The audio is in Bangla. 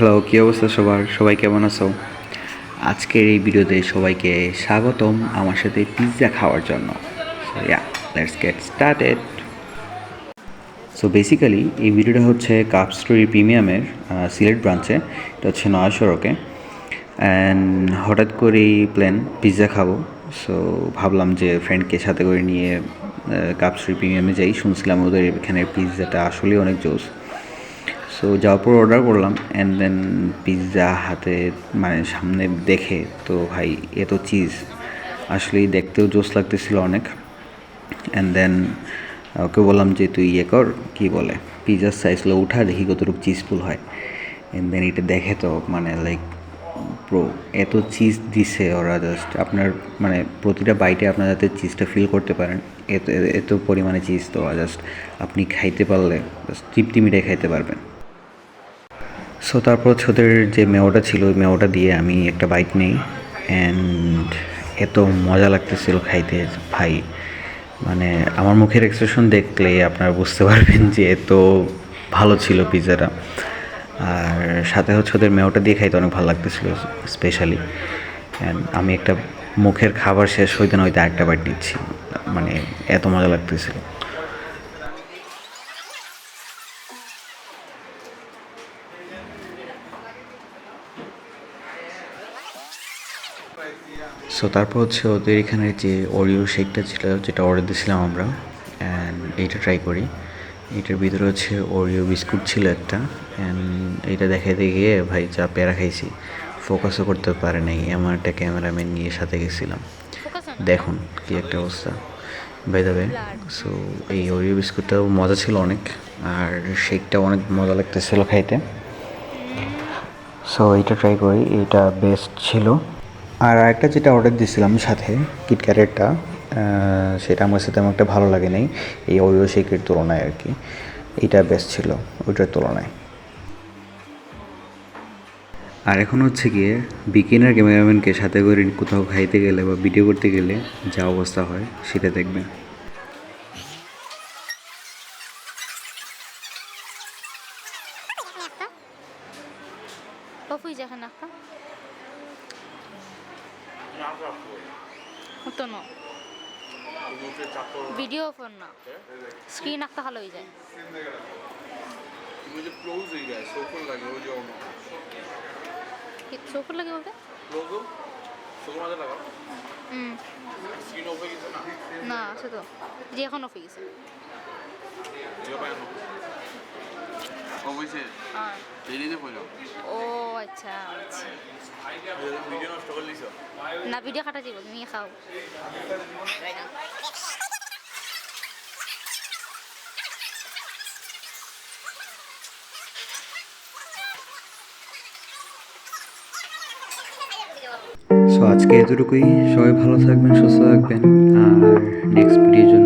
হ্যালো, কী অবস্থা সবার? সবাই কেমন আছো? আজকের এই ভিডিওতে সবাইকে স্বাগতম আমার সাথে পিৎজা খাওয়ার জন্য। So yeah, let's get started. So basically এই ভিডিওটা হচ্ছে কাপ স্টোরি প্রিমিয়ামের সিলেট ব্রাঞ্চে। এটা হচ্ছে নয়া সড়কে। অ্যান্ড হঠাৎ করেই প্ল্যান পিৎজা খাবো। সো ভাবলাম যে ফ্রেন্ডকে সাথে করে নিয়ে কাপ স্টোরি প্রিমিয়ামে যাই। শুনছিলাম ওদের এখানের পিৎজাটা আসলেই অনেক জোস। সো যাওয়ার পর অর্ডার করলাম অ্যান্ড দেন পিৎজা হাতে মানে সামনে দেখে তো ভাই এত চিজ আসলেই দেখতেও জোস লাগতেছিল অনেক। অ্যান্ড দেন ওকে বললাম যে তুই ইয়ে কর কী বলে পিৎজার সাইজগুলো উঠা দেখি কতটুকু চিজফুল হয়। অ্যান্ড দেন এটা দেখে তো মানে লাইক প্রো এত চিজ দিছে ওরা জাস্ট আপনার মানে প্রতিটা বাইটে আপনার যাতে চিজটা ফিল করতে পারেন এত এত পরিমাণে চিজ তো জাস্ট আপনি খাইতে পারলে জাস্ট তৃপ্তি মিটাই খাইতে পারবেন। সো তারপর হচ্ছে ওদের যে মেয়োটা ছিল ওই মেয়োটা দিয়ে আমি একটা বাইট নিই অ্যান্ড এত মজা লাগতেছিল খাইতে ভাই, মানে আমার মুখের এক্সপ্রেশন দেখলে আপনারা বুঝতে পারবেন যে এত ভালো ছিল পিৎজাটা। আর সাথে হচ্ছে ওদের মেয়োটা দিয়ে খাইতে অনেক ভালো লাগতেছিল স্পেশালি। অ্যান্ড আমি একটা মুখের খাবার শেষ হইতে না হইতে আরেকটা বাইট নিচ্ছি, মানে এত মজা লাগতেছিল। সো তারপর হচ্ছে ওদের এখানে যে ওরিও শেকটা ছিল যেটা অর্ডার দিয়েছিলাম আমরা, অ্যান্ড এইটা ট্রাই করি। এটার ভিতরে হচ্ছে ওরিও বিস্কুট ছিল একটা, অ্যান্ড এইটা দেখাইতে গিয়ে ভাই যা প্যারা খাইছি, ফোকাসও করতে পারে নাই, এমন একটা ক্যামেরাম্যান নিয়ে সাথে গেছিলাম। দেখুন কি একটা অবস্থা বাই দ্য ওয়ে। সো এই ওরিও বিস্কুটটাও মজা ছিল অনেক, আর শেকটাও অনেক মজা লাগতেছিল খাইতে। সো এইটা ট্রাই করি, এটা বেস্ট ছিল। আর আরেকটা যেটা অর্ডার দিয়েছিলাম সাথে কিটক্যাটেরটা, সেটা আমার সাথে তেমন একটা ভালো লাগে নাই এই ওরিও শেকের তুলনায় আর কি। এটা বেস্ট ছিল ওইটার তুলনায়। আর এখন হচ্ছে গিয়ে বিগিনার ক্যামেরাম্যানকে সাথে করে কোথাও খাইতে গেলে বা ভিডিও করতে গেলে যা অবস্থা হয় সেটা দেখবেন। Pofui jangan nakal. Itu no. Video phone না স্ক্রিন একটা ভালো হয়ে যায়। मुझे क्लोज हो गया सोफर लगे हो जाओ ना সোফার লাগে বলতে क्लोज हो सोफर मजा लगा स्क्रीन ऑफ हो गई ना না আছে তো, যে এখন অফ হয়ে গেছে। ये पाया ना অবশ্যই হ্যাঁ দেরিতে পড়লো ও আচ্ছা আচ্ছা ভিডিও নষ্ট করে লিছো না, ভিডিও কাটা যাবে, তুমি খাও। সো আজকে এতটুকুই, সবাই ভালো থাকবেন, সুস্থ থাকবেন, আর নেক্সট ভিডিওর জন্য